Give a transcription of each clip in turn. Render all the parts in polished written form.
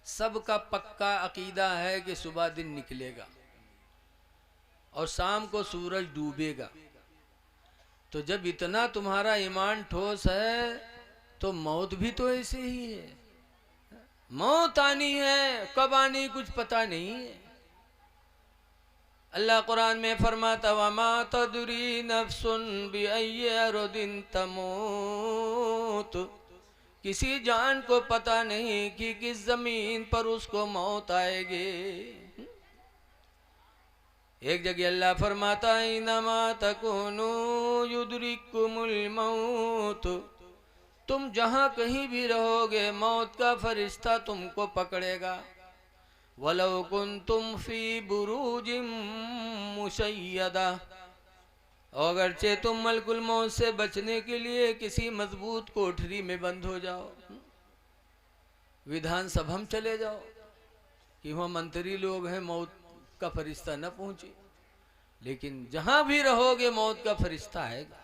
सबका पक्का अकीदा है कि सुबह दिन निकलेगा और शाम को सूरज डूबेगा। तो जब इतना तुम्हारा ईमान ठोस है तो मौत भी तो ऐसे ही है। मौत आनी है, कब आनी कुछ पता नहीं है। अल्लाह कुरान में फरमाता वमा तदरी नफ्सुन बिअय्यि अर्दिन तमूत, किसी जान को पता नहीं कि किस जमीन पर उसको मौत आएगी। एक जगह अल्लाह फरमाता इन्नमा तकुनु युदरिकुमुल मौत, तुम जहां कहीं भी रहोगे मौत का फरिश्ता तुमको पकड़ेगा। वलौ कुन्तुम फी बुरूजिम मुशय्यदा, अगरचे तुम मलकुल मौत से बचने के लिए किसी मजबूत कोठरी में बंद हो जाओ, विधानसभा में चले जाओ कि वहाँ मंत्री लोग हैं, मौत का फरिश्ता न पहुंचे, लेकिन जहां भी रहोगे मौत का फरिश्ता आएगा।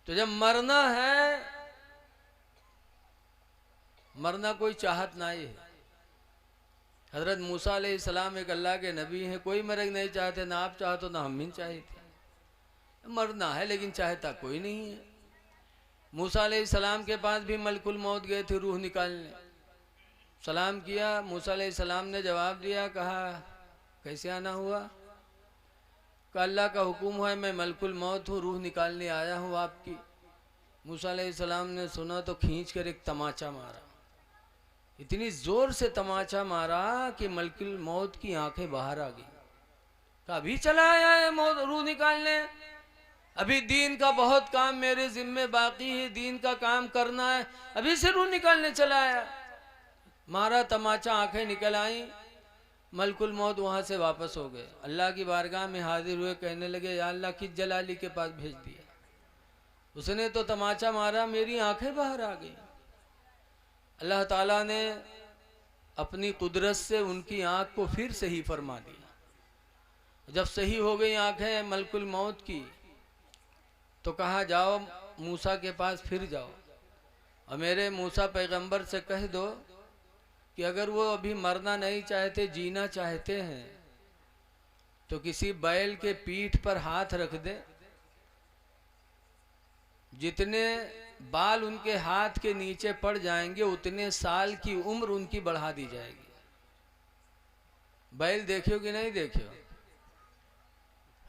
तो जब मरना है, मरना कोई चाहत नहीं है। हजरत मूसा अलैहिस्सलाम एक अल्लाह के नबी हैं, कोई मरग नहीं चाहते, ना आप चाहते ना हम भी चाहते। मरना है लेकिन चाहता कोई नहीं है। मूसा अलैहिस्सलाम के पास भी मलकुल मौत गए थे रूह निकालने, सलाम किया, मूसा अलैहिस्सलाम ने जवाब दिया, कहा कैसे आना हुआ? कहा अल्लाह का हुक्म है, मैं मलकुल मौत हूँ, रूह निकालने आया हूँ आपकी। मूसा अलैहिस्सलाम ने सुना तो खींच कर एक तमाचा मारा, इतनी जोर से तमाचा मारा कि मलकुल मौत की आंखें बाहर आ गई। कहा अभी चला आया है मौत रूह निकालने? अभी दीन का बहुत काम मेरे जिम्मे बाकी है, दीन का काम करना है, अभी से रूह निकालने चला आया? मारा तमाचा, आंखें निकल आई, मलकुल मौत वहां से वापस हो गए। अल्लाह की बारगाह में हाजिर हुए, कहने लगे या अल्लाह किस जलाली के पास भेज दिया, उसने तो तमाचा मारा, मेरी आंखें बाहर आ गई। अल्लाह ताला ने अपनी कुदरत से उनकी आंख को फिर सही फरमा दिया। जब सही हो गई आंखें मलकुल मौत की, तो कहा जाओ मूसा के पास फिर जाओ और मेरे मूसा पैगंबर से कह दो कि अगर वो अभी मरना नहीं चाहते, जीना चाहते हैं, तो किसी बैल के पीठ पर हाथ रख दे, जितने बाल उनके हाथ के नीचे पड़ जाएंगे उतने साल की उम्र उनकी बढ़ा दी जाएगी। बैल देखियो कि नहीं देखियो?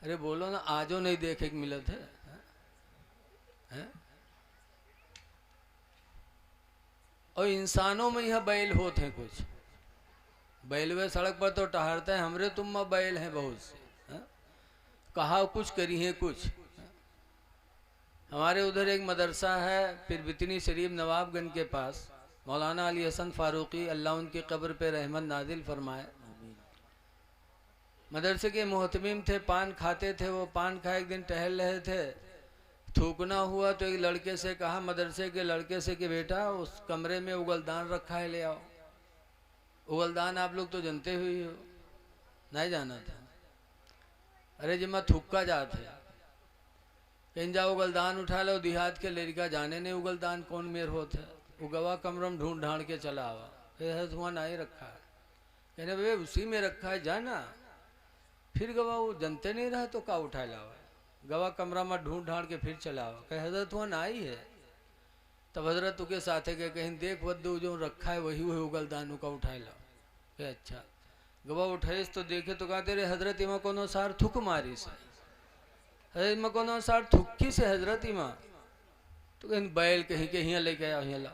अरे बोलो ना, आजो नहीं देखे मिलत है? और इंसानों में यह बैल होते हैं कुछ, बैल वे सड़क पर तो टहरते हैं, हमरे तुम में बैल हैं बहुत से, कहा कुछ करी है कुछ। हमारे उधर एक मदरसा है पिरबितनी शरीफ नवाबगंज के पास, मौलाना अली हसन फारूकी अल्लाह उनकी कब्र पे रहमत नाजिल फरमाए। मदरसे के मोहतमीम थे, पान खाते थे। वो पान खा एक दिन टहल रहे थे, थूकना हुआ तो एक लड़के से कहा, मदरसे के लड़के से, कि बेटा उस कमरे में उगलदान रखा है, ले आओ। उगलदान आप लोग तो जानते हुए हो, नहीं जाना था? अरे जिम्मा थूका जाते कहीं जाओ उगलदान उठा लो, देहात के लड़का जाने नहीं उगलदान कौन मेर होता है। वो गवा कमरम ढूंढ ढांड के चला आवा, फिर धुआं नहीं रखा है, कहने भाई उसी में रखा है, जाना। फिर गवा वो जनते नहीं रहा तो का उठा लावा, गवा कमरा में ढूंढ ढांड के फिर चला आवा, कहे हजरत वहाँ ना ही है। तब हजरत तुके साथे के कहीं देख वद्दू जो रखा है वही वही उगलदान का उठा लाओ। कहे अच्छा। गवा उठाए तो देखे तो कहते रे हजरत इमा कोनो सार थुक मारी से, हजरत में कोनो सार थुक्की से हजरत इमा, तो कहीं बैल कहीं के यहाँ लेके आया, यहाँ ला,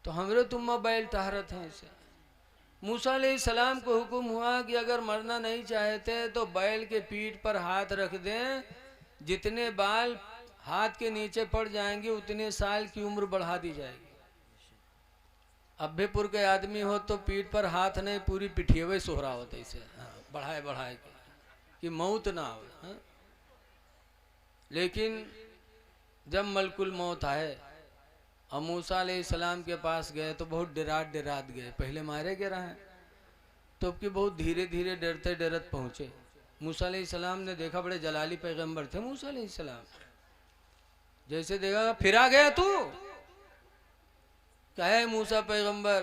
तो हमरे तुम बैल टहरत हैं इसे। मूसा अलैहिस्सलाम को हुक्म हुआ कि अगर मरना नहीं चाहते तो बैल के पीठ पर हाथ रख दें, जितने बाल हाथ के नीचे पड़ जाएंगे उतने साल की उम्र बढ़ा दी जाएगी। अभ्यपुर के आदमी हो तो पीठ पर हाथ नहीं, पूरी पिठिए सोहरा होता इसे, बढ़ाए बढ़ाए के कि मौत ना हो। लेकिन जब मलकुल मौत आए और मूसा अलैहिस्सलाम के पास गए तो बहुत डरात डरात गए, पहले मारे गए रहे तो अब की बहुत धीरे धीरे डरते डरत पहुँचे। मूसा अलैहिस्सलाम ने देखा, बड़े जलाली पैगंबर थे मूसा अलैहिस्सलाम, जैसे देखा फिर आ गया तू, क्या है मूसा पैगंबर,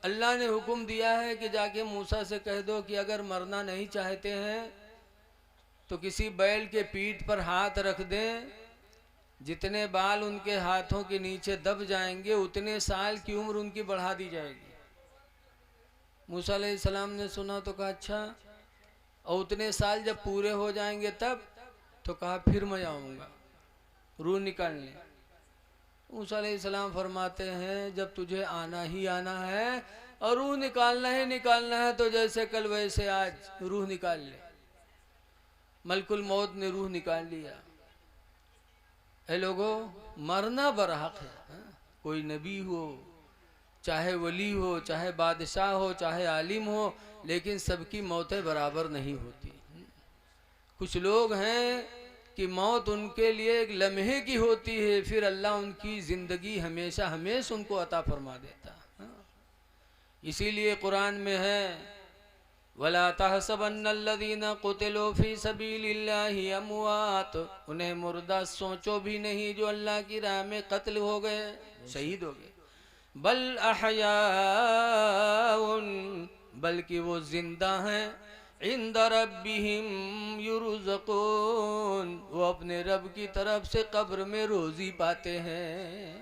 अल्लाह ने हुक्म दिया है कि जाके मूसा से कह दो कि अगर मरना नहीं चाहते हैं तो किसी बैल के पीठ पर हाथ रख दें, जितने बाल उनके हाथों के नीचे दब जाएंगे उतने साल की उम्र उनकी बढ़ा दी जाएगी। मूसा अलैहिस्सलाम ने सुना तो कहा अच्छा, और उतने साल जब पूरे हो जाएंगे तब? तो कहा फिर मैं आऊँगा रूह निकालने। मूसा अलैहिस्सलाम फरमाते हैं जब तुझे आना ही आना है और रूह निकालना ही निकालना है तो जैसे कल वैसे आज रूह निकाल ले। मलकुल मौत ने रूह निकाल लिया। ए लोगों, मरना बरहक है, कोई नबी हो, चाहे वली हो, चाहे बादशाह हो, चाहे आलिम हो, लेकिन सबकी मौतें बराबर नहीं होती। कुछ लोग हैं कि मौत उनके लिए एक लम्हे की होती है, फिर अल्लाह उनकी ज़िंदगी हमेशा हमेशा उनको अता फरमा देता। इसीलिए कुरान में है वला तहसबन्नल्लज़ीना क़ुतिलू फ़ी सबीलिल्लाहि अमवात, उन्हें मुर्दा सोचो भी नहीं जो अल्लाह की राह में कत्ल हो गए, शहीद हो गए। बल अहयाउन, बल्कि वो जिंदा हैं, इंद रब्बिहिम युरज़क़ून, वो अपने रब की तरफ से कब्र में रोज़ी पाते हैं।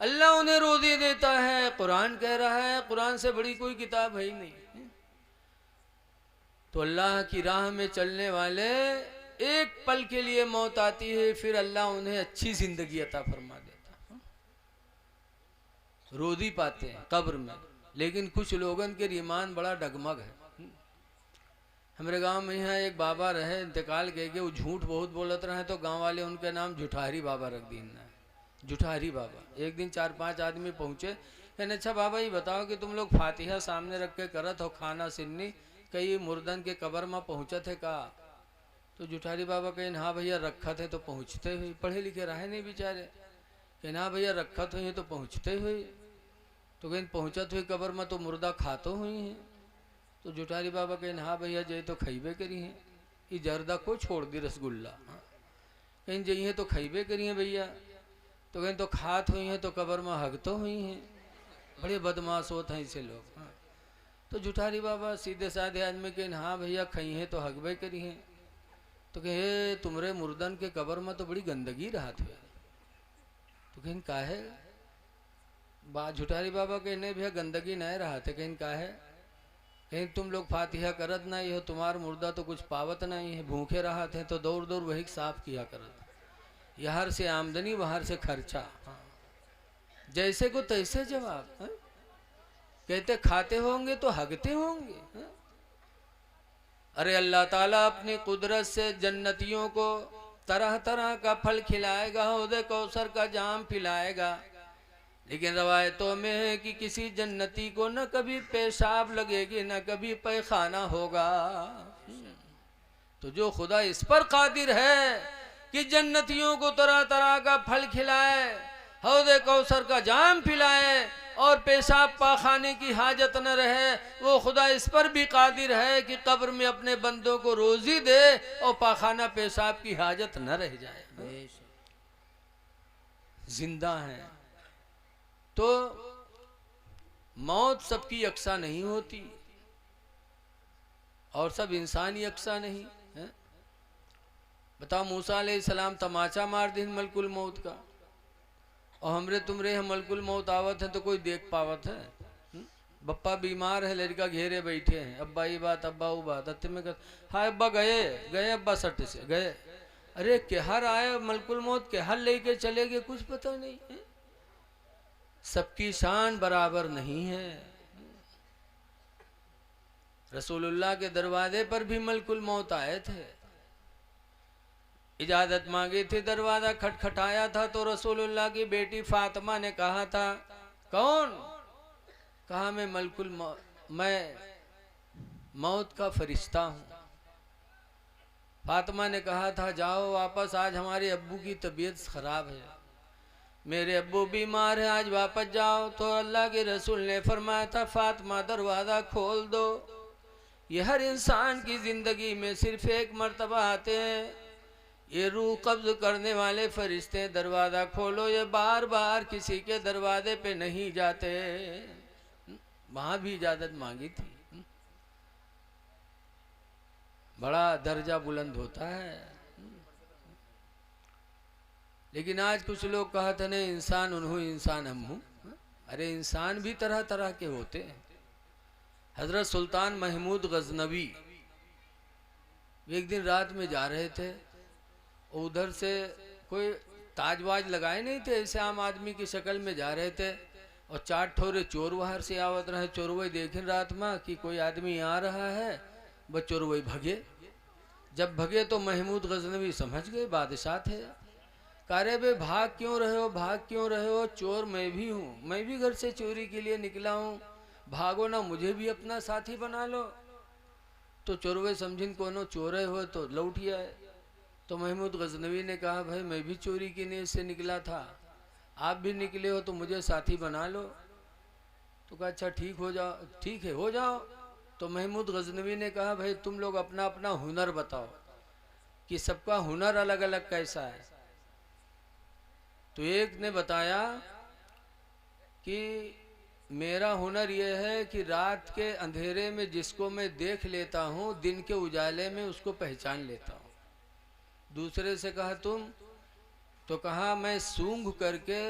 अल्लाह उन्हें रोज़ी देता है। कुरान कह रहा है, कुरान से बड़ी कोई किताब है ही नहीं। तो अल्लाह की राह में चलने वाले एक पल के लिए मौत आती है, फिर अल्लाह उन्हें अच्छी जिंदगी अता फरमा देता, रोज़ी पाते हैं कब्र में। लेकिन कुछ लोगन के ईमान बड़ा डगमग है। हमारे गांव में यहाँ एक बाबा रहे, इंतकाल के वो झूठ बहुत बोलते रहे तो गांव वाले उनके नाम जुठारी बाबा रख दी ना, जुठारी बाबा। एक दिन 4-5 आदमी पहुँचे, कहने अच्छा बाबा ये बताओ कि तुम लोग फातिहा सामने रख के करत हो खाना सिन्नी, कई मुर्दन के कब्र में पहुँचे थे का? तो जुठारी बाबा कहें हाँ भैया रखा थे तो पहुँचते हुए, पढ़े लिखे रहे नहीं बेचारे, कहें हाँ भैया रखा तो तो पहुँचते हुए। तो कहीं पहुँचत हुई कब्र में तो मुर्दा खातो हुई हैं। तो जुठारी बाबा कहें हाँ भैया जय तो खैबे करी हैं, ये जर्दा को छोड़ दी रसगुल्ला, कहीं जई हैं तो खैबे करी हैं भैया। तो कहीं तो खात हुई हैं तो कब्र में हगतो हुई हैं, बड़े बदमाश होते हैं ऐसे लोग। तो जुठारी बाबा सीधे साधे आदमी कहें हाँ भैया खई हैं तो हगबे करी हैं। तो कहे तुमरे मुर्दन के कब्र में तो बड़ी गंदगी रहत है। तो कहीं का है जुठारी बाबा कहने भैया गंदगी नहीं रहा थे, कहीं का है, कहीं तुम लोग फातिहा करत नहीं हो, तुम्हारा मुर्दा तो कुछ पावत नहीं है, भूखे रहा थे तो दौड़ दौड़ वही साफ किया करत, यहाँ से आमदनी वहाँ से खर्चा, जैसे को तैसे जवाब। कहते खाते होंगे तो हगते होंगे। अरे अल्लाह ताला अपनी कुदरत से जन्नतियों को तरह तरह का फल खिलाएगा, हौदे कौसर का जाम पिलाएगा, लेकिन रवायतों में है कि किसी जन्नती को न कभी पेशाब लगेगी न कभी पैखाना होगा। तो जो खुदा इस पर कादिर है कि जन्नतियों को तरह तरह का फल खिलाए, हौदे कौसर का जाम पिलाए और पेशाब पाखाने की हाजत न रहे, वो खुदा इस पर भी कादिर है कि कब्र में अपने बंदों को रोजी दे और पाखाना पेशाब की हाजत न रह जाए। जिंदा है तो मौत सबकी यकसा नहीं होती और सब इंसान यकसा नहीं है। बताओ मूसा अलैहिस्सलाम तमाचा मार दिन मलकुल मौत का, और हमरे तुमरे हम मलकुल मौत आवत है तो कोई देख पावत है? बप्पा बीमार है, लड़का घेरे बैठे हैं, अब्बा ये बात अब्बा वो बात, अत्ते में हाँ अब्बा गए गए अब्बा सट से गए, अरे केहर आए मलकुल मौत केहर लेके चले गए कुछ पता नहीं है। सबकी शान बराबर नहीं है। रसूलुल्लाह के दरवाजे पर भी मलकुल मौत आए थे, इजाजत मांगी थी, दरवाजा खटखटाया था तो रसूलुल्लाह की बेटी फातिमा ने कहा था कौन? कहा मैं मैं मौत का फरिश्ता हूँ। फातिमा ने कहा था जाओ वापस, आज हमारे अब्बू की तबीयत खराब है, मेरे अब्बू बीमार है, आज वापस जाओ। तो अल्लाह के रसूल ने फरमाया था फातिमा दरवाज़ा खोल दो, ये हर इंसान की ज़िंदगी में सिर्फ एक मर्तबा आते हैं, ये रूह कब्ज़ करने वाले फरिश्ते, दरवाज़ा खोलो, ये बार बार किसी के दरवाजे पे नहीं जाते। वहां भी इजाजत मांगी थी। बड़ा दर्जा बुलंद होता है। लेकिन आज कुछ लोग कहते नहीं इंसान उन्हू इंसान हमहू। अरे इंसान भी तरह तरह के होते हैं। हजरत सुल्तान महमूद गजनवी एक दिन रात में जा रहे थे, उधर से कोई ताजवाज लगाए नहीं थे, ऐसे आम आदमी की शक्ल में जा रहे थे और 4 ठोरे चोर बाहर से आवत रहे। चोरवई देखें रात में कि कोई आदमी आ रहा है, बस चोरवई भगे। जब भगे तो महमूद गजनवी समझ गए बादशाह थे। कह रहे बे भाग क्यों रहे हो, भाग क्यों रहे हो? चोर मैं भी हूँ, मैं भी घर से चोरी के लिए निकला हूँ, भागो ना, मुझे भी अपना साथी बना लो। तो चोरवे समझिन कोनो चोरे हो तो लौटिया है। तो महमूद गजनवी ने कहा भाई मैं भी चोरी की नीयत से निकला था, आप भी निकले हो तो मुझे साथी बना लो। तो कहा अच्छा ठीक हो जाओ, ठीक है हो जाओ। तो महमूद गजनवी ने कहा भाई तुम लोग अपना अपना हुनर बताओ कि सबका हुनर अलग अलग कैसा है। तो एक ने बताया कि मेरा हुनर यह है कि रात के अंधेरे में जिसको मैं देख लेता हूँ, दिन के उजाले में उसको पहचान लेता हूँ। दूसरे से कहा तुम? तो कहा मैं सूंघ करके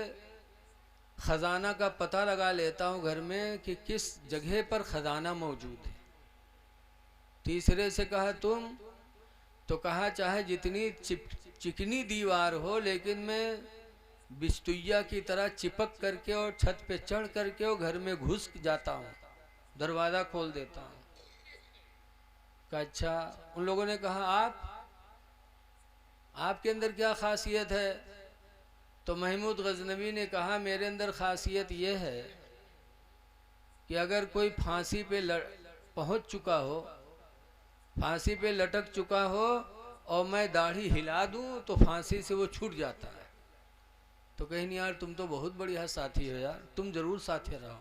खजाना का पता लगा लेता हूँ घर में कि किस जगह पर खजाना मौजूद है। तीसरे से कहा तुम? तो कहा चाहे जितनी चिकनी दीवार हो, लेकिन मैं बिस्तुइया की तरह चिपक करके और छत पे चढ़ करके और घर में घुस जाता हूँ, दरवाज़ा खोल देता हूँ। कहा अच्छा। उन लोगों ने कहा आपके अंदर क्या खासियत है? तो महमूद गजनवी ने कहा मेरे अंदर खासियत यह है कि अगर कोई फांसी पे पहुंच चुका हो, फांसी पे लटक चुका हो और मैं दाढ़ी हिला दूं तो फांसी से वो छूट जाता है। तो कहीं नहीं यार तुम तो बहुत बढ़िया साथी हो यार, तुम जरूर साथी रहो।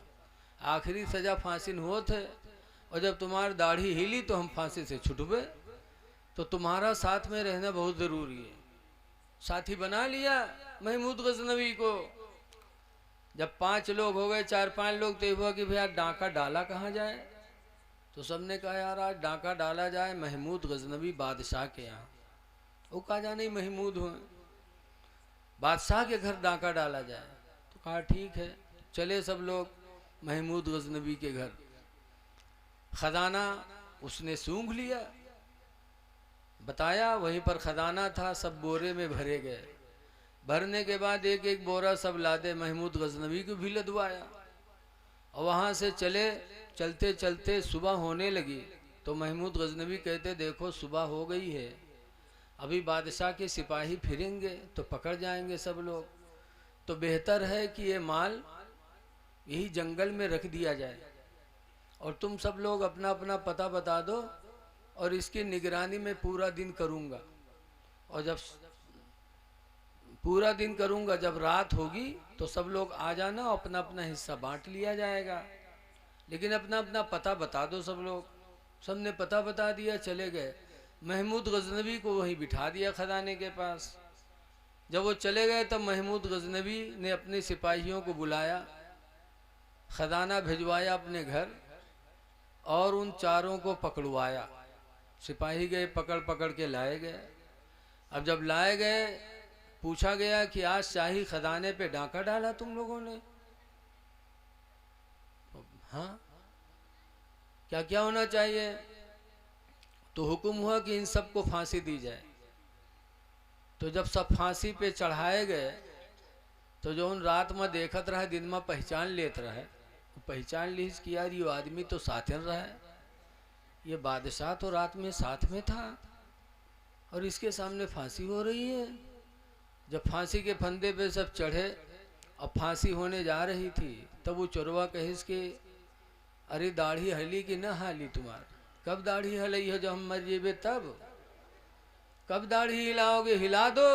आखिरी सजा फांसी न हो थे और जब तुम्हारी दाढ़ी हिली तो हम फांसी से छुटबे, तो तुम्हारा साथ में रहना बहुत ज़रूरी है। साथी बना लिया महमूद गजनवी को। जब 5 लोग हो गए, 4-5 लोग, तो हुआ कि भैया डांका डाला कहाँ जाए? तो सबने कहा यार आज डांका डाला जाए महमूद गजनवी बादशाह के यहाँ। वो कहा जाने महमूद हुए, बादशाह के घर डांका डाला जाए। तो कहा ठीक है, चले सब लोग महमूद गजनवी के घर। खजाना उसने सूंघ लिया, बताया वहीं पर खजाना था, सब बोरे में भरे गए। भरने के बाद एक एक बोरा सब लादे महमूद गजनवी को भी लदवाया और वहाँ से चलते चलते सुबह होने लगी। तो महमूद गजनवी कहते देखो सुबह हो गई है, अभी बादशाह के सिपाही फिरेंगे तो पकड़ जाएंगे सब लोग, तो बेहतर है कि ये माल यही जंगल में रख दिया जाए और तुम सब लोग अपना अपना पता बता दो और इसकी निगरानी में पूरा दिन करूँगा। और जब पूरा दिन करूँगा, जब रात होगी तो सब लोग आ जाना, अपना अपना हिस्सा बांट लिया जाएगा, लेकिन अपना अपना पता बता दो सब लोग। सबने पता बता दिया, चले गए। महमूद गजनवी को वहीं बिठा दिया खजाने के पास। जब वो चले गए तब महमूद गजनवी ने अपने सिपाहियों को बुलाया, खजाना भिजवाया अपने घर और उन चारों को पकड़वाया। सिपाही गए, पकड़ पकड़ के लाए गए। अब जब लाए गए पूछा गया कि आज शाही खजाने पे डांका डाला तुम लोगों ने? हाँ, क्या क्या होना चाहिए? तो हुक्म हुआ कि इन सबको फांसी दी जाए। तो जब सब फांसी पे चढ़ाए गए तो जो उन रात में देखत रहे, दिन में पहचान लेत रहे, पहचान लीज कि यार ये आदमी तो साथ रहा, ये बादशाह तो रात में साथ में था और इसके सामने फांसी हो रही है। जब फांसी के फंदे पे सब चढ़े और फांसी होने जा रही थी तब वो चोरवा कहिस कि अरे दाढ़ी हली कि न हाली तुम्हार? कब दाढ़ी हलई है? जब हम मर जेबे तब? कब दाढ़ी हिलाओगे? हिला दो।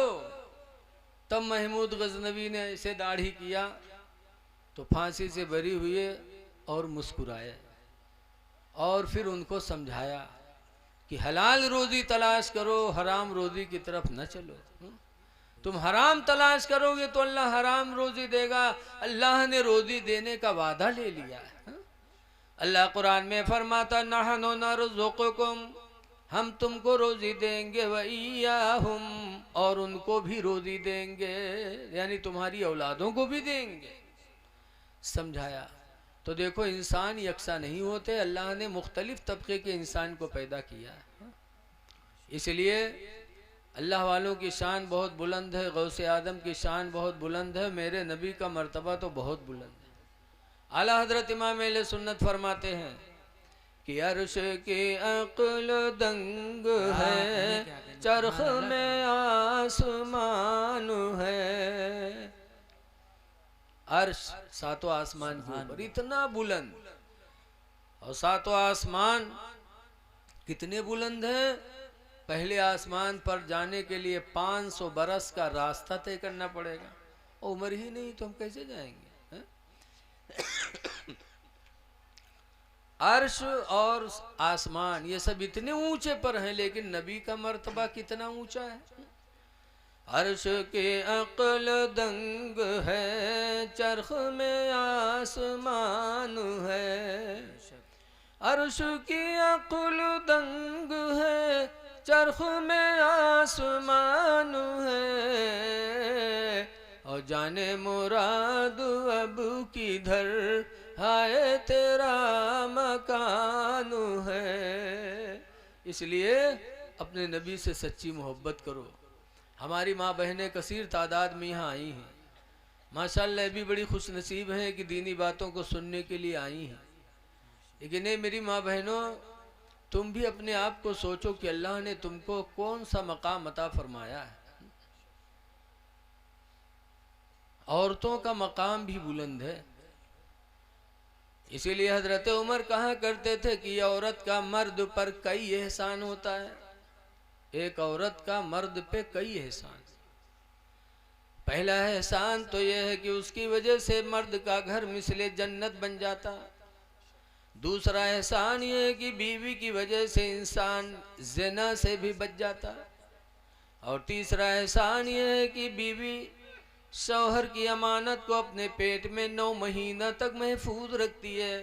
तब महमूद गजनवी ने ऐसे दाढ़ी किया तो फांसी से बरी हुए और मुस्कुराए और फिर उनको समझाया कि हलाल रोजी तलाश करो, हराम रोजी की तरफ न चलो। तुम हराम तलाश करोगे तो अल्लाह हराम रोजी देगा। अल्लाह ने रोजी देने का वादा ले लिया है। अल्लाह कुरान में फरमाता नहनु नरज़ुकुकुम, हम तुमको रोजी देंगे व इय्याहुम, और उनको भी रोजी देंगे, यानी तुम्हारी औलादों को भी देंगे। समझाया। तो देखो इंसान यकसा नहीं होते, अल्लाह ने मुख्तलिफ तबके के इंसान को पैदा किया है। इसलिए अल्लाह वालों की शान बहुत बुलंद है, गौसे आदम की शान बहुत बुलंद है, मेरे नबी का मर्तबा तो बहुत बुलंद है। आला हजरत इमाम अहले सुन्नत फरमाते हैं कि अर्श की अक्ल दंग है, चरख में आसमान है। अर्श सातों आसमान के ऊपर इतना बुलंद, और सातों आसमान कितने बुलंद हैं? पहले आसमान पर जाने के लिए 500 बरस का रास्ता तय करना पड़ेगा, उम्र ही नहीं तो हम कैसे जाएंगे? अर्श और आसमान ये सब इतने ऊंचे पर हैं, लेकिन नबी का मर्तबा कितना ऊंचा है। अर्श के अक्ल दंग है, चरख में आसमान है। अर्श की अक्ल दंग है, चरख में आसमान है। और जाने मुराद अब किधर, हाय तेरा मकान है। इसलिए अपने नबी से सच्ची मोहब्बत करो। हमारी माँ बहनें कसीर तादाद में यहाँ आई हैं, माशाअल्लाह भी बड़ी खुश नसीब हैं कि दीनी बातों को सुनने के लिए आई हैं। लेकिन ये मेरी माँ बहनों, तुम भी अपने आप को सोचो कि अल्लाह ने तुमको कौन सा मकाम अता फरमाया है। औरतों का मकाम भी बुलंद है। इसीलिए हजरत उमर कहा करते थे कि औरत का मर्द पर कई एहसान होता है, एक औरत का मर्द पे कई एहसान। पहला एहसान तो यह है कि उसकी वजह से मर्द का घर मिसले जन्नत बन जाता। दूसरा एहसान यह है कि बीवी की वजह से इंसान ज़िना से भी बच जाता। और तीसरा एहसान यह है कि बीवी शौहर की अमानत को अपने पेट में 9 महीना तक महफूज रखती है।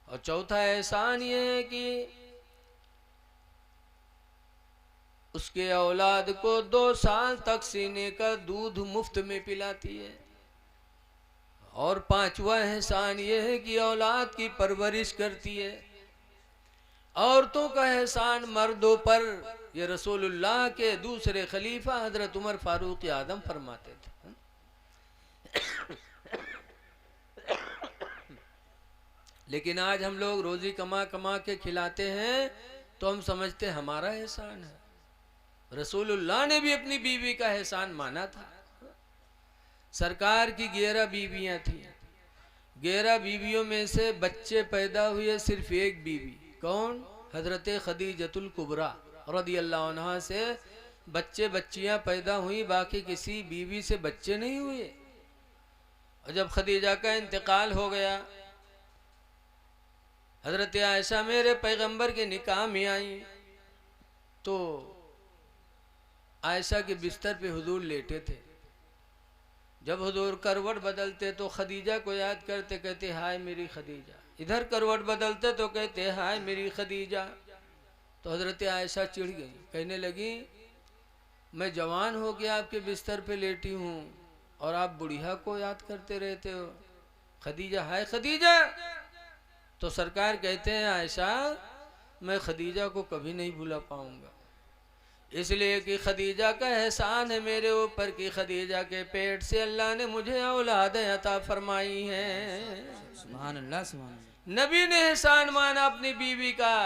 और चौथा एहसान यह है कि उसके औलाद को 2 साल तक सीने का दूध मुफ्त में पिलाती है। और 5वां एहसान यह है कि औलाद की परवरिश करती है। औरतों का एहसान मर्दों पर ये रसूलुल्लाह के दूसरे खलीफा हजरत उमर फारूक आदम फरमाते थे। लेकिन आज हम लोग रोजी कमा कमा के खिलाते हैं तो हम समझते हमारा एहसान है। रसूलुल्लाह ने भी अपनी बीवी का एहसान माना था। सरकार की 11 बीवियां थी, 11 बीवियों में से बच्चे पैदा हुए सिर्फ एक बीवी, कौन? हजरत खदीजतुल कुबरा रदियल्लाहु अन्हा से बच्चे बच्चियां पैदा हुई, बाकी किसी बीवी से बच्चे नहीं हुए। और जब खदीजा का इंतकाल हो गया, हजरत आयशा मेरे पैगंबर के निकाह में आई, तो आयशा के बिस्तर पे हुजूर लेटे थे। जब हुजूर करवट बदलते तो खदीजा को याद करते, कहते हाय मेरी खदीजा। इधर करवट बदलते तो कहते हाय मेरी खदीजा। तो हजरत आयशा चिढ़ गई, कहने लगी मैं जवान हो के आपके बिस्तर पे लेटी हूँ और आप बुढ़िया को याद करते रहते हो। खदीजा, हाय खदीजा। तो सरकार कहते हैं आयशा मैं खदीजा को कभी नहीं भूला पाऊंगा, इसलिए कि खदीजा का एहसान है मेरे ऊपर कि खदीजा के पेट से अल्लाह ने मुझे औलाद अता फरमाई है। सुभान अल्लाह, सुभान अल्लाह। नबी ने एहसान माना अपनी बीवी का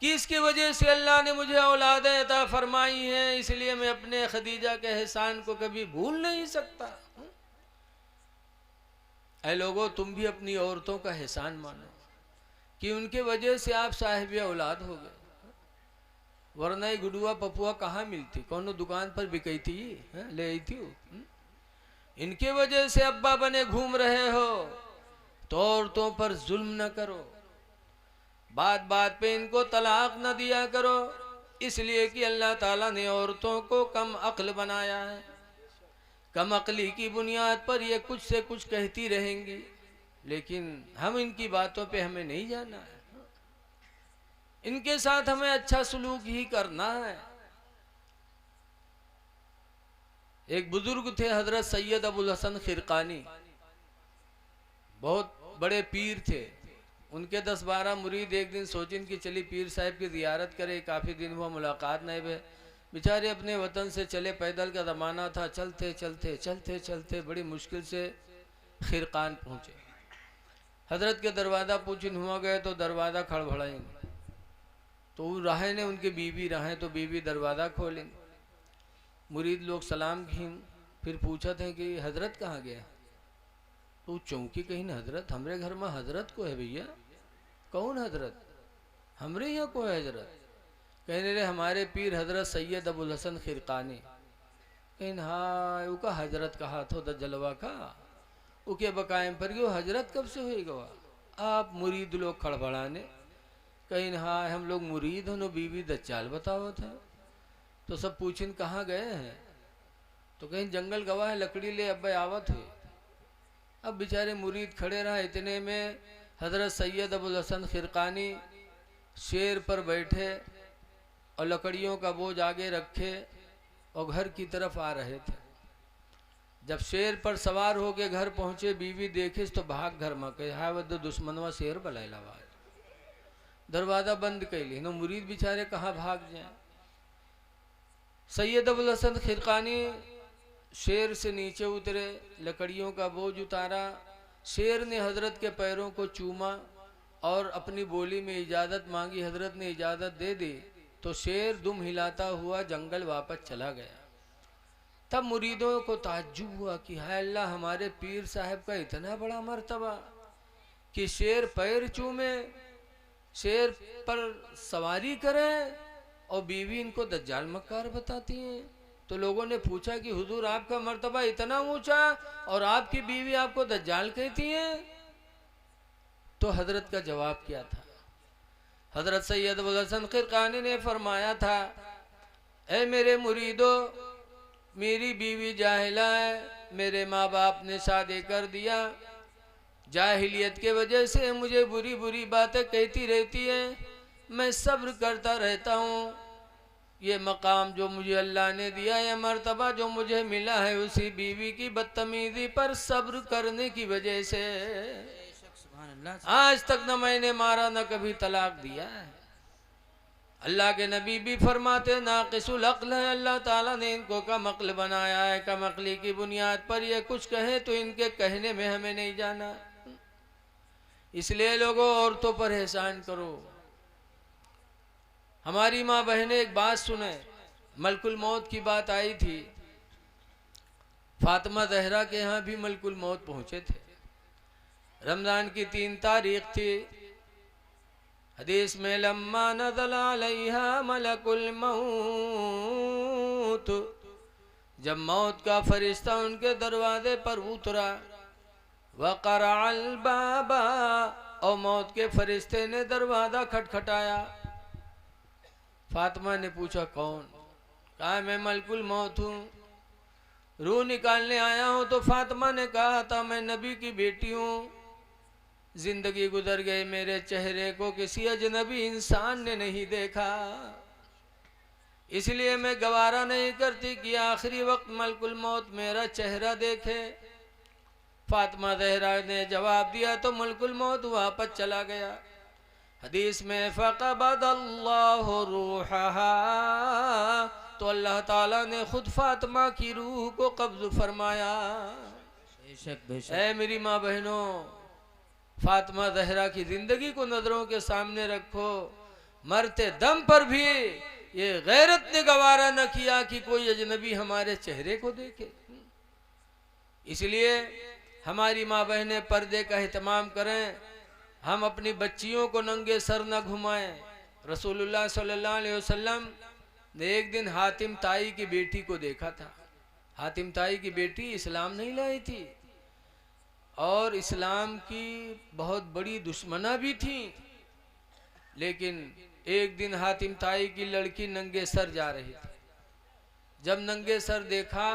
कि इसकी वजह से अल्लाह ने मुझे औलाद अता फरमाई है, इसलिए मैं अपने खदीजा के एहसान को कभी भूल नहीं सकता। ऐ लोगों, तुम भी अपनी औरतों का एहसान मानो कि उनके वजह से आप साहिब औलाद हो गए, वरना गुडुआ पपुआ कहाँ मिलती, कौन दुकान पर बिकई थी, ले आई थी। इनके वजह से अब्बा बने घूम रहे हो तो औरतों पर जुल्म न करो, बात बात पे इनको तलाक न दिया करो, इसलिए कि अल्लाह ताला ने औरतों को कम अक्ल बनाया है। कम अक्ली की बुनियाद पर ये कुछ से कुछ कहती रहेंगी, लेकिन हम इनकी बातों पे हमें नहीं जाना है, इनके साथ हमें अच्छा सलूक ही करना है। एक बुजुर्ग थे हजरत सैयद अबुल हसन खिरकानी, बहुत बड़े पीर थे। उनके 10-12 मुरीद एक दिन सोचिन कि चली पीर साहब की जियारत करे, काफ़ी दिन हुआ मुलाकात नहीं हुए। बेचारे अपने वतन से चले, पैदल का ज़माना था, चलते चलते चलते चलते बड़ी मुश्किल से खिरकान पहुँचे। हजरत के दरवाज़ा पूछिन हुआ गए तो दरवाज़ा खड़बड़ाएंगे, तो राहे ने उनकी बीवी राहें तो बीवी दरवाज़ा खोलेंगे। मुरीद लोग सलाम की, फिर पूछा थे कि हजरत कहाँ गया, तो चौंकी कहीं ना हजरत हमरे घर में हजरत को है भैया। कौन हजरत, हमरे यहाँ को है हजरत। कहने रे हमारे पीर हजरत सैयद अबुल हसन खिरकानी। कहीं हाँ उका हजरत कहा थो द जलवा का उके बकायम पर गयो हजरत कब से हुई गवा। आप मुरीद लोग खड़बड़ाने, कहीं हाँ हम लोग मुरीद हो बीवी दच्चाल बताओ था। तो सब पूछिन कहाँ गए हैं, तो कहीं जंगल गवा है लकड़ी ले अब आवत हुई। अब बेचारे मुरीद खड़े रहा, इतने में हजरत सैयद अबुल हसन खिरकानी शेर पर बैठे और लकड़ियों का बोझ आगे रखे और घर की तरफ आ रहे थे। जब शेर पर सवार होके घर पहुंचे, बीवी देखे तो भाग घर में कहे हाय वद दुश्मनवा शेर बलाइला, दरवाजा बंद कैली नो मुरीद बेचारे कहाँ भाग जाए। सैयद अबुल हसन खिरकानी शेर से नीचे उतरे, लकड़ियों का बोझ उतारा। शेर ने हजरत के पैरों को चूमा और अपनी बोली में इजाज़त मांगी। हजरत ने इजाज़त दे दी तो शेर दुम हिलाता हुआ जंगल वापस चला गया। तब मुरीदों को ताज्जुब हुआ कि हाय अल्लाह, हमारे पीर साहब का इतना बड़ा मर्तबा कि शेर पैर चूमे, शेर पर सवारी करें और बीवी इनको दज्जाल मक्कार बताती हैं। तो लोगों ने पूछा कि हुजूर आपका मर्तबा इतना ऊंचा और आपकी बीवी आपको दज्जाल कहती है। तो हजरत का जवाब क्या था, हजरत सैयद अबुल हसन खिरकानी ने फरमाया था, ऐ मेरे मुरीदो, मेरी बीवी जाहिला है, मेरे माँ बाप ने शादी कर दिया, जाहिलियत के वजह से मुझे बुरी बुरी बातें कहती रहती है, मैं सब्र करता रहता हूँ। ये मकाम जो मुझे अल्लाह ने दिया, यह मर्तबा जो मुझे मिला है, उसी बीवी की बदतमीजी पर सब्र करने की वजह से आज तक न मैंने मारा न कभी तलाक दिया है। अल्लाह के नबी भी फरमाते नाक़िसुल अक्ल है, अल्लाह ताला ने इनको कम अक्ल बनाया है। कम अक्ली की बुनियाद पर ये कुछ कहे तो इनके कहने में हमें नहीं जाना। इसलिए लोगों औरतों पर एहसान करो। हमारी माँ बहनें एक बात सुने, मलकुल मौत की बात आई थी, फातिमा ज़हरा के यहाँ भी मलकुल मौत पहुँचे थे। रमज़ान की 3 तारीख थी। हदीस में लम्मा नज़ल अलैहा मलकुल मौत, जब मौत का फरिश्ता उनके दरवाजे पर उतरा, वक़रअल बाबा, और मौत के फरिश्ते ने दरवाज़ा खटखटाया। फातिमा ने पूछा कौन, कहा मैं मलकुल मौत हूँ, रूह निकालने आया हूँ। तो फातिमा ने कहा था मैं नबी की बेटी हूँ, जिंदगी गुजर गई, मेरे चेहरे को किसी अजनबी इंसान ने नहीं देखा, इसलिए मैं गवारा नहीं करती कि आखिरी वक्त मलकुल मौत मेरा चेहरा देखे। फातिमा ज़हरा ने जवाब दिया तो मलकुल मौत वापस चला गया। हदीस में फ़क़बदल्लाहु रूहहा, तो अल्लाह ताला ने खुद फातिमा की रूह को कब्ज़ फरमाया। ऐ मेरी माँ बहनों, फातिमा ज़हरा की जिंदगी को नजरों के सामने रखो। मरते दम पर भी ये गैरत ने गवारा न किया कि कोई अजनबी हमारे चेहरे को देखे। इसलिए हमारी माँ बहनें पर्दे का एहतमाम करें, हम अपनी बच्चियों को नंगे सर न घुमाएं। रसूलुल्लाह सल्लल्लाहु अलैहि वसल्लम ने एक दिन हातिम ताई की बेटी को देखा था। हातिम ताई की बेटी इस्लाम नहीं लाई थी और इस्लाम की बहुत बड़ी दुश्मना भी थी, लेकिन एक दिन हातिम ताई की लड़की नंगे सर जा रही थी। जब नंगे सर देखा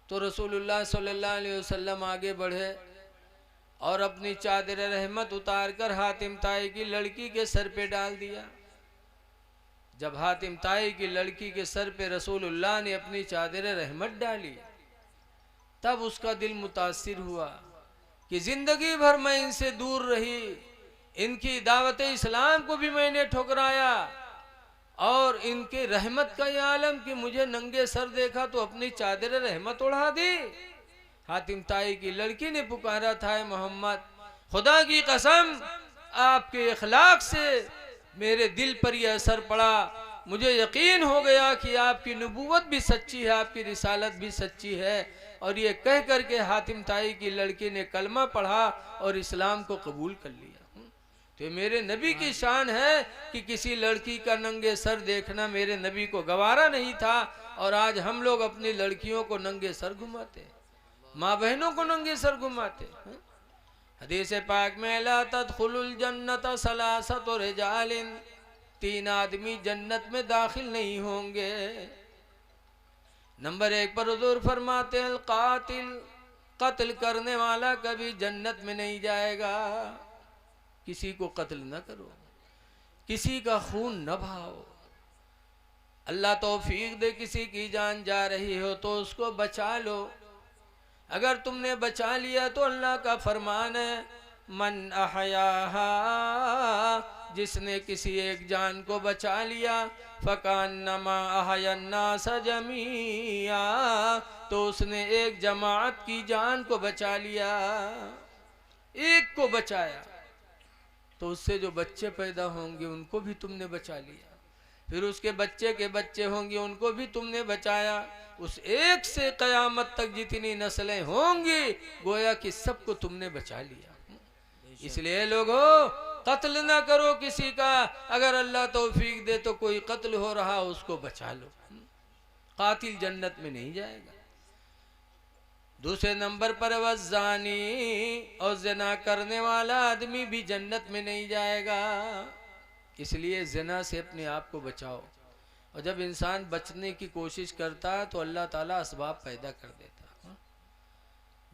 तो रसूलुल्लाह सल्लल्लाहु अलैहि वसल्लम आगे बढ़े और अपनी चादर रहमत उतार कर हातिम ताई की लड़की के सर पे डाल दिया। जब हातिम ताई की लड़की के सर पे रसूलुल्लाह ने अपनी चादर रहमत डाली, तब उसका दिल मुतासिर हुआ कि जिंदगी भर मैं इनसे दूर रही, इनकी दावत इस्लाम को भी मैंने ठुकराया, और इनके रहमत का यह आलम कि मुझे नंगे सर देखा तो अपनी चादर रहमत उड़ा दी। हातिम ताई की लड़की ने पुकारा था, मोहम्मद खुदा की कसम आपके इखलाक से मेरे दिल पर यह असर पड़ा, मुझे यकीन हो गया कि आपकी नबूवत भी सच्ची है, आपकी रिसालत भी सच्ची है। और ये कह करके हातिम ताई की लड़की ने कलमा पढ़ा और इस्लाम को कबूल कर लिया। तो मेरे नबी की शान है कि किसी लड़की का नंगे सर देखना मेरे नबी को गवारा नहीं था, और आज हम लोग अपनी लड़कियों को नंगे सर घुमाते, माँ बहनों को नंगे सर घुमाते। हदीस पाक में ला तदखुलुल जन्नत सलासत रिजालिन, 3 आदमी जन्नत में दाखिल नहीं होंगे। नंबर 1 पर हुजूर फरमाते हैं कातिल, कत्ल करने वाला कभी जन्नत में नहीं जाएगा। किसी को कत्ल न करो, किसी का खून न बहाओ। अल्लाह तौफीक दे किसी की जान जा रही हो तो उसको बचा लो। अगर तुमने बचा लिया तो अल्लाह का फरमान है, मन अहयाहा, जिसने किसी एक जान को बचा लिया, फकान्नमा अहयन्नास जमीआ, तो उसने एक जमात की जान को बचा लिया। एक को बचाया तो उससे जो बच्चे पैदा होंगे उनको भी तुमने बचा लिया, फिर उसके बच्चे के बच्चे होंगे उनको भी तुमने बचाया। उस एक से कयामत तक जितनी नस्लें होंगी गोया कि सबको तुमने बचा लिया। इसलिए लोगों, कत्ल ना करो किसी का। अगर अल्लाह तौफीक दे तो कोई कत्ल हो रहा उसको बचा लो। कातिल जन्नत में नहीं जाएगा। दूसरे नंबर पर वज़ानी, और ज़िना करने वाला आदमी भी जन्नत में नहीं जाएगा। इसलिए ज़िना से अपने आप को बचाओ। और जब इंसान बचने की कोशिश करता है तो अल्लाह ताला असबाब पैदा कर देता है।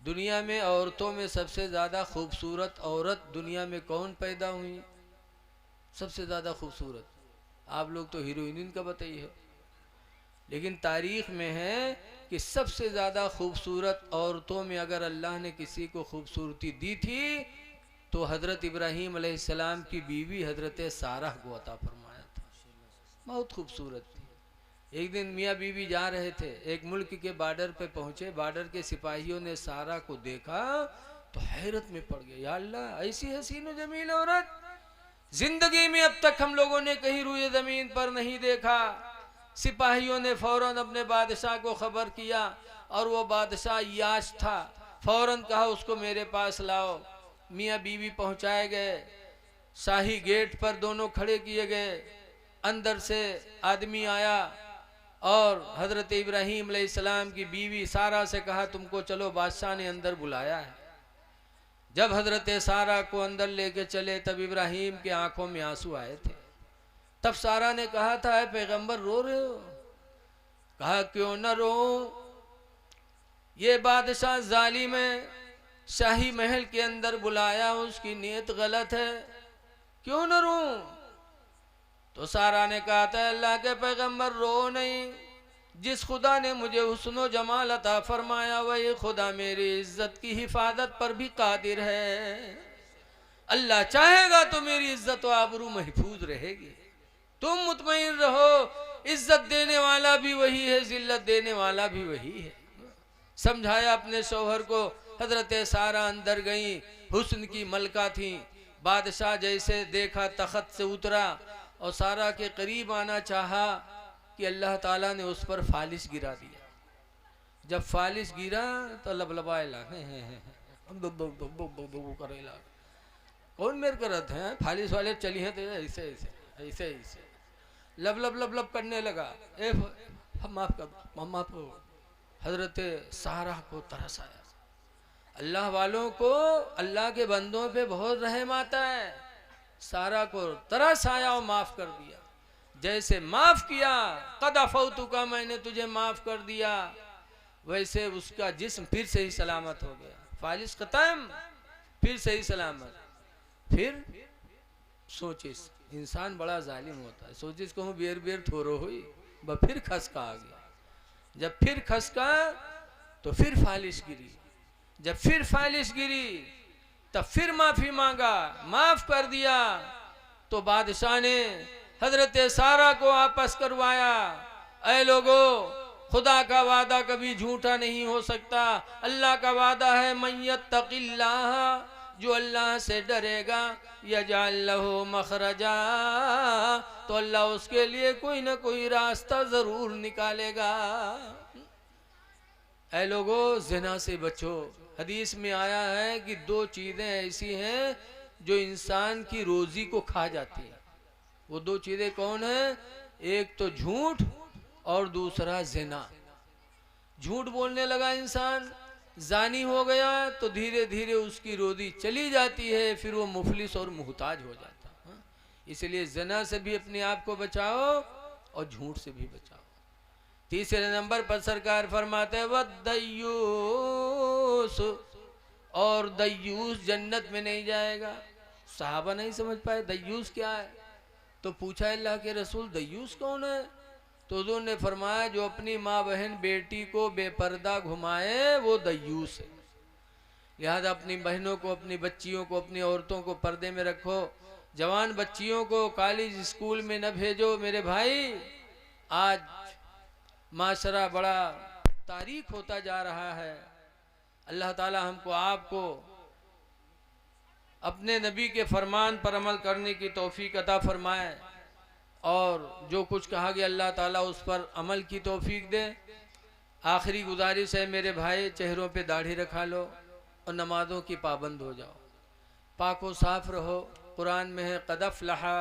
दुनिया में औरतों में सबसे ज़्यादा खूबसूरत औरत दुनिया में कौन पैदा हुई? सबसे ज़्यादा खूबसूरत आप लोग तो हीरोइन का बताइए, लेकिन तारीख़ में है कि सबसे ज़्यादा खूबसूरत औरतों में अगर अल्लाह ने किसी को खूबसूरती दी थी तो हज़रत इब्राहीम अलैहिस्सलाम की बीवी हज़रत सारा को अता फरमाया था। बहुत खूबसूरत थी। एक दिन मियाँ बीवी जा रहे थे, एक मुल्क के बॉर्डर पे पहुँचे। बॉर्डर के सिपाहियों ने सारा को देखा तो हैरत में पड़ गए, या अल्लाह, ऐसी हसीन व जमील औरत जिंदगी में अब तक हम लोगों ने कहीं रुए ज़मीन पर नहीं देखा। सिपाहियों ने फौरन अपने बादशाह को खबर किया, और वो बादशाह याश था। फौरन कहा उसको मेरे पास लाओ। मियाँ बीवी पहुँचाए गए। शाही गेट पर दोनों खड़े किए गए। अंदर से आदमी आया और हज़रत इब्राहीम अलैहिस्सलाम की बीवी सारा से कहा तुमको चलो, बादशाह ने अंदर बुलाया है। जब हज़रत सारा को अंदर लेके चले तब इब्राहीम के आंखों में आंसू आए थे। तब सारा ने कहा था, है पैगंबर रो रहे हो? कहा क्यों न रो, ये बादशाह जालिम है, शाही महल के अंदर बुलाया, उसकी नीयत गलत है, क्यों न रो? तो सारा ने कहा था, अल्लाह के पैगंबर रो नहीं, जिस खुदा ने मुझे हुस्न जमाल अता फरमाया वही खुदा मेरी इज्जत की हिफाजत पर भी कादिर है। अल्लाह चाहेगा तो मेरी इज्जत व आबरू महफूज रहेगी। तुम मुतमईन रहो, इज्जत देने वाला भी वही है, जिल्लत देने वाला भी वही है। समझाया अपने शौहर को। हजरत सारा अंदर गई, हुस्न की मलका थी। बादशाह जैसे देखा तख्त से उतरा और सारा के करीब आना चाहा कि अल्लाह ताला ने उस पर फालिश गिरा दिया। जब फालिश गिरा तो लबलबाए लगे, कौन मेरे करत हैं, फालिश वाले चली हैं तो ऐसे ऐसे ऐसे ऐसे लब लब लब लब करने लगा। हम माफ कर, माफ को हजरत सारा को तरस आया। अल्लाह वालों को, अल्लाह के बंदों पे बहुत रहम आता है। सारा को तरस आया और माफ कर दिया। जैसे माफ किया, कद अफौतु का, मैंने तुझे माफ कर दिया, वैसे उसका जिस्म फिर से ही सलामत हो गया। फालिश खत्म। फिर सही सलामत, फिर सोचे इंसान बड़ा जालिम होता है, सोचे इसको हम बेर बेर थोरो हुई ब फिर खसका आ गया, जब फिर खसका तो फिर फालिश गिरी, जब फिर फालिश गिरी तब फिर माफी मांगा, माफ कर दिया, तो बादशाह ने हजरत सारा को आपस करवाया। ऐ लोगो, खुदा का वादा कभी झूठा नहीं हो सकता, अल्लाह का वादा है मय्यत्तकिल्लाह, जो अल्लाह से डरेगा यजअल लहू मखरजा, तो अल्लाह उसके लिए कोई ना कोई रास्ता जरूर निकालेगा। ऐ लोगो, ज़िना से बचो। हदीस में आया है कि दो चीज़ें ऐसी हैं जो इंसान की रोजी को खा जाती है। वो दो चीज़ें कौन है? एक तो झूठ और दूसरा ज़िना। झूठ बोलने लगा इंसान, जानी हो गया, तो धीरे धीरे उसकी रोजी चली जाती है, फिर वो मुफलिस और मुहताज हो जाता है। इसलिए ज़िना से भी अपने आप को बचाओ और झूठ से भी बचाओ। तीसरे नंबर पर सरकार फरमाते हैं वद्दय्यूस, और दय्यूस जन्नत में नहीं जाएगा। साहबा नहीं समझ पाए दय्यूस क्या है, तो पूछा अल्लाह के रसूल दय्यूस कौन है? तो उन्होंने फरमाया जो अपनी माँ बहन बेटी को बेपर्दा घुमाए वो दय्यूस है। लिहाजा अपनी बहनों को, अपनी बच्चियों को, अपनी औरतों को पर्दे में रखो। जवान बच्चियों को कॉलेज स्कूल में न भेजो मेरे भाई। आज माशरा बड़ा तारीख होता जा रहा है। अल्लाह ताला हमको आपको अपने नबी के फरमान पर अमल करने की तौफीक अता फरमाए, और जो कुछ कहा गया अल्लाह ताला उस पर अमल की तौफीक दे। आखिरी गुजारिश है मेरे भाई, चेहरों पे दाढ़ी रखा लो और नमाजों की पाबंद हो जाओ, पाको साफ रहो। कुरान में है क़द अफ़लहा,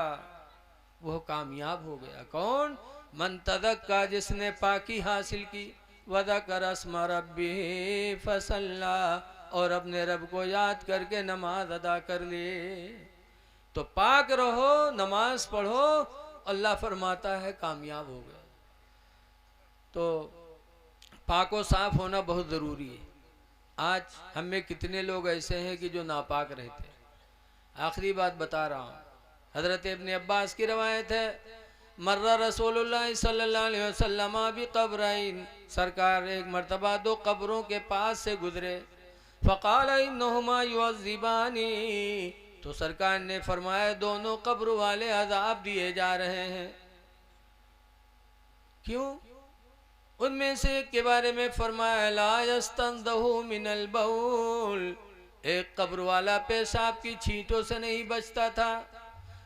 वो कामयाब हो गया। कौन? मन तज़क्का, जिसने पाकी हासिल की, वज़कर अस्मा रब्बिही फसल्ला, और अपने रब को याद करके नमाज अदा कर लिए। तो पाक रहो, नमाज पढ़ो, अल्लाह फरमाता है कामयाब हो गए। तो पाको साफ होना बहुत ज़रूरी है। आज हम में कितने लोग ऐसे हैं कि जो नापाक रहते हैं। आखिरी बात बता रहा हूँ, हज़रत इब्न अब्बास की रवायत है, मर्रा रसूलुल्लाह सल्लल्लाहु अलैहि वसल्लम भी कब्रैन, सरकार एक मर्तबा दो कब्रों के पास से गुजरे। फ़क़ाल इन्नहुमा युअज़्ज़िबानी, तो सरकार ने फरमाया दोनों कब्र वाले अज़ाब दिए जा रहे हैं। क्यों? उनमें से एक के बारे में फरमाया ला यस्तंज़हु मिनल बौल, एक कब्र वाला पेशाब की छींटों से नहीं बचता था,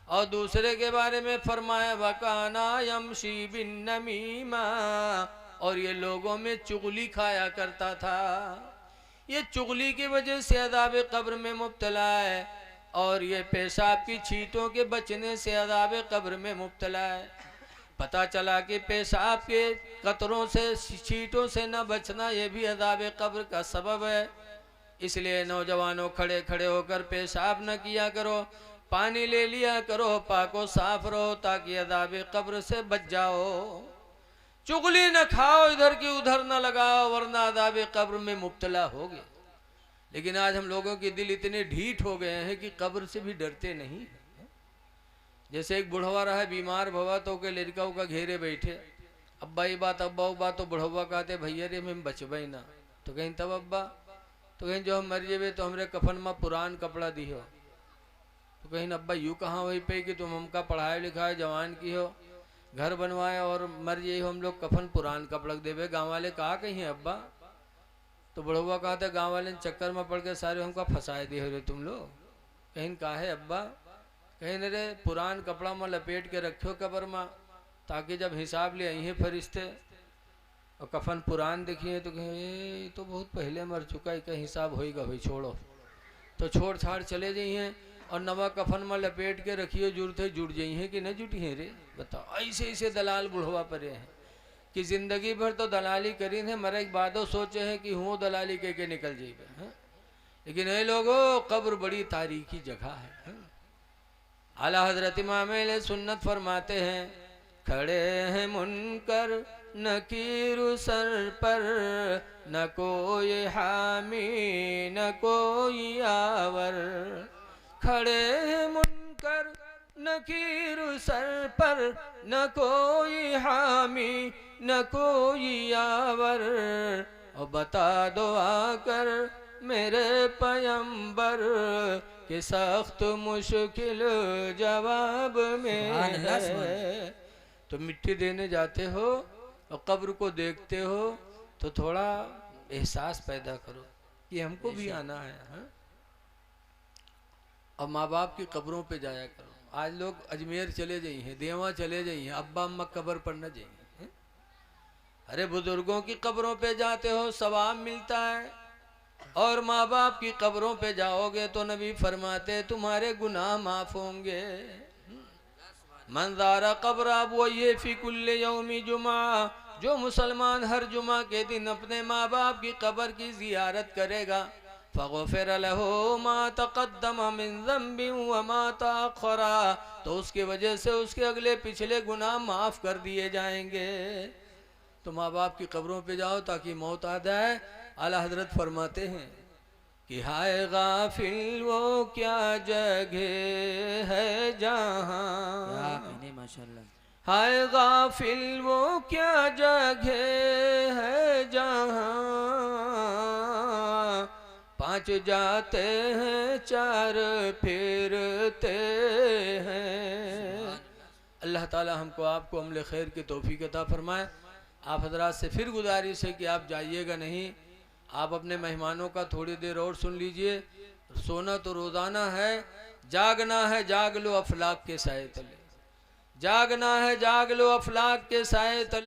और दूसरे के बारे में फरमाया वकाना यमशी बिन नमीमा, और ये लोगों में चुगली खाया करता था। ये चुगली की वजह से अज़ाब कब्र में मुब्तला है, और ये पेशाब की छींटों के बचने से अज़ाब कब्र में मुब्तला है। पता चला कि पेशाब के कतरों से, छींटों से न बचना ये भी अज़ाब कब्र का सबब है। इसलिए नौजवानों, खड़े खड़े होकर पेशाब न किया करो, पानी ले लिया करो, पाको साफ रहो, ताकि अज़ाब कब्र से बच जाओ। चुगली न खाओ, इधर की उधर न लगाओ, वरना अज़ाब कब्र में मुब्तला होगे। लेकिन आज हम लोगों के दिल इतने ढीठ हो गए हैं कि कब्र से भी डरते नहीं। जैसे एक बुढ़वा रहा बीमार भवा, तो के लड़का का घेरे बैठे, अब्बा ये बात अब्बा वो बात, तो बुढ़वा कहते भैया रे मैं बचबई ना, तो कहीं तब अब्बा, तो कहीं जो हम मर जेबे तो हमरे कफन में पुरान कपड़ा दिहो, तो कहीं अब्बा यूँ कहाँ वही पे कि तुम हमका पढ़ाए लिखाए जवान की हो, घर बनवाए और मर जाइए हम लोग कफन पुरान कपड़ा देवे। गाँव वाले कहा कहीं है अब्बा, तो बुढ़वा कहते गाँव वाले चक्कर में पड़ के सारे हमका फंसाए दिए रे तुम लोग। कहीं कहा है अब्बा, कहीं न रे पुरान कपड़ा में लपेट के रखो कब्र में, ताकि जब हिसाब ले आई हैं फरिश्ते और कफन पुरान देखिए तो कहें तो बहुत पहले मर चुका है, का हिसाब होएगा भाई, छोड़ो। तो छोड़ छाड़ चले जाइए और नवा कफन में लपेट के रखिए, जुड़ते है जुड़ जाइए कि नहीं जुटी हैं रे। बताओ, ऐसे ऐसे दलाल बुढ़वा परे हैं कि जिंदगी भर तो दलाली करी है, मरे के बादो सोचे हैं कि हूँ दलाली के निकल जाइए। लेकिन ये लोगों, कब्र बड़ी तारीखी जगह है। आला हजरत इमाम सुन्नत फरमाते हैं, खड़े हैं मुनकर नकीर सर पर, न कोई हामी न कोई आवर। खड़े हैं मुनकर नकीर सर पर, न कोई हामी न कोई आवर। और बता दो आकर मेरे पैगंबर कि सख्त मुश्किल जवाब में है। तो मिट्टी देने जाते हो और कब्र को देखते हो तो थोड़ा एहसास पैदा करो कि हमको भी आना है। हाँ? और माँ बाप की कब्रों पे जाया करो। आज लोग अजमेर चले जाइए, देवा चले जाइए, अब्बा अम्मा कब्र पर न जाइए। अरे बुजुर्गों की कब्रों पे जाते हो सवाब मिलता है, और माँ बाप की कब्रों पे जाओगे तो नबी फरमाते तुम्हारे गुनाह माफ होंगे। मंजारा कब्र अब वही फी कुल्ले यौमी जुमा, जो मुसलमान हर जुमा के दिन अपने माँ बाप की कब्र की जियारत करेगा, फ़ग़ुफ़िर लहू मा तक़द्दम मिन ज़ंबि व मा तअख़्ख़रा, तो उसकी वजह से उसके अगले पिछले गुनाह माफ़ कर दिए जाएंगे। तो माँ बाप की कब्रों पे जाओ ताकि मौत आ जाए। आला हजरत फरमाते हैं कि हाय गाफिल वो क्या जगह है जहाँ, माशाल्लाह, हाय गाफिल वो क्या जगह है जहाँ, पांच जाते हैं चार फिरते हैं। अल्लाह ताला हमको आपको अमल खैर की तौफीक अता फरमाए। आप हजरात से फिर गुजारिश है कि आप जाइएगा नहीं, आप अपने मेहमानों का थोड़ी देर और सुन लीजिए। सोना तो रोज़ाना है, जागना है जाग लो अफलाक के साए तले, जागना है जाग लो अफलाक के साए तले।